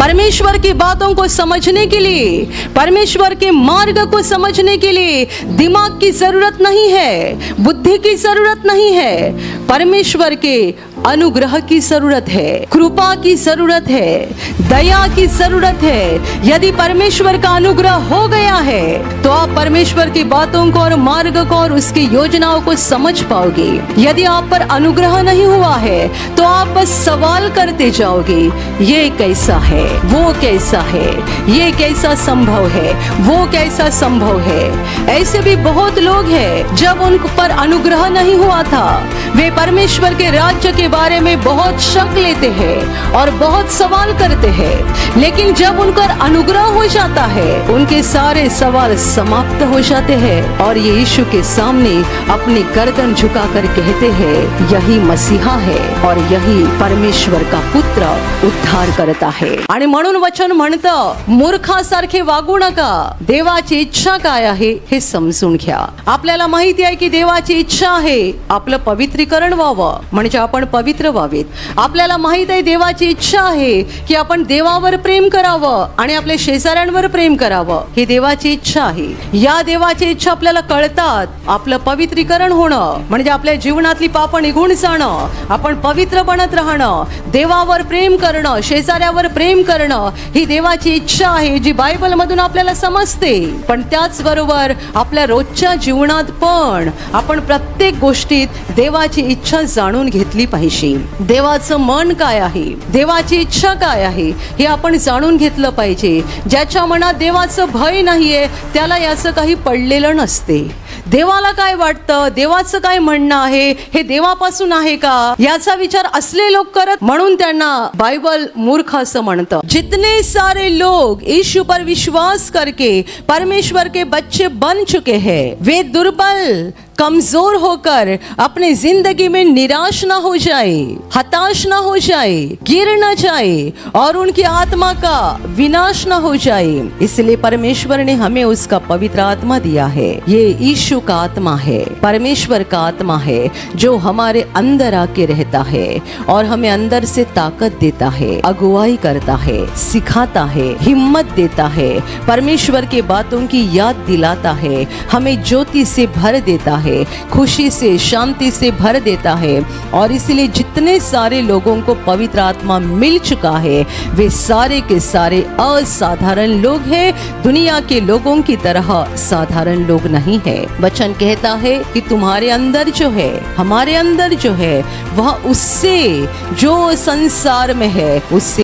परमेश्वर की बातों को समझने के लिए, परमेश्वर के मार्ग को समझने के लिए दिमाग की जरूरत नहीं है, बुद्धि की जरूरत नहीं है। परमेश्वर के अनुग्रह की जरूरत है, कृपा की जरूरत है, दया की जरूरत है। यदि परमेश्वर का अनुग्रह हो गया है तो आप परमेश्वर की बातों को और मार्ग को और उसकी योजनाओं को समझ पाओगे। यदि आप पर अनुग्रह नहीं हुआ है तो आप बस सवाल करते जाओगे, ये कैसा है, वो कैसा है, ये कैसा संभव है, वो कैसा संभव है। ऐसे भी बहुत लोग हैं जब उन पर अनुग्रह नहीं हुआ था, वे परमेश्वर के राज्य के बारे में बहुत शक लेते हैं और बहुत सवाल करते हैं, लेकिन जब उन पर अनुग्रह हो जाता है उनके सारे सवाल समाप्त हो जाते हैं और ये यीशु के सामने अपनी गर्दन झुकाकर कहते हैं, यही मसीहा है और यही परमेश्वर का पुत्र उद्धार करता है। आणि म्हणून वचन म्हणतं, मूर्खासारखे वागू नका, देवाची इच्छा काय आहे हे समजून घ्या। आपल्याला माहिती आहे की देवाची इच्छा आहे आपलं पवित्रीकरण व्हावं, म्हणजे आपण पवित्र व्हावेत। आपल्याला माहित आहे देवाची इच्छा आहे की आपण देवावर प्रेम करावं आणि आपल्या शेजाऱ्यांवर प्रेम करावं, ही देवाची इच्छा आहे। या देवाची इच्छा आपल्याला कळतात, आपलं पवित्रीकरण होणं म्हणजे आपल्या जीवनातली पाप निघून जाणं, आपण पवित्र बनत राहणं, देवावर प्रेम करणं, शेजाऱ्यावर प्रेम करणं, ही देवाची इच्छा आहे जी बायबल मधून आपल्याला समजते। पण त्याच बरोबर आपल्या रोजच्या जीवनात पण आपण प्रत्येक गोष्टीत देवाची इच्छा जाणून घेतली पाहिजे। देवाचं मन काय आहे, देवाची इच्छा काय आहे हे आपण जाणून घेतलं पाहिजे। ज्याच्या मनात देवाचं भय नाहीये त्याला याचं काही पडलेलं नसते। देवाला काय वाटतं, देवाचं काय म्हणणं आहे, हे देवापासून आहे का, याचा विचार असले लोक करत, म्हणून त्यांना बाइबल मूर्ख असं म्हणतं। जितने सारे लोग यीशु पर विश्वास करके परमेश्वर के बच्चे बन चुके हैं, वे दुर्बल कमजोर होकर अपने जिंदगी में निराश ना हो जाए, हताश ना हो जाए, गिर ना जाए और उनकी आत्मा का विनाश ना हो जाए। इसलिए परमेश्वर ने हमें उसका पवित्र आत्मा दिया है। ये यीशु का आत्मा है, परमेश्वर का आत्मा है जो हमारे अंदर आके रहता है और हमें अंदर से ताकत देता है, अगुवाई करता है, सिखाता है, हिम्मत देता है, परमेश्वर के बातों की याद दिलाता है, हमें ज्योति से भर देता है, खुशी से, शांति से भर देता है। और इसलिए जितने सारे लोगों को पवित्र आत्मा मिल चुका है वे सारे के सारे असाधारण लोग हैं, दुनिया के लोगों की तरह साधारण लोग नहीं है। वचन कहता है कि तुम्हारे अंदर जो है, हमारे अंदर जो है, वह उससे जो संसार में है उससे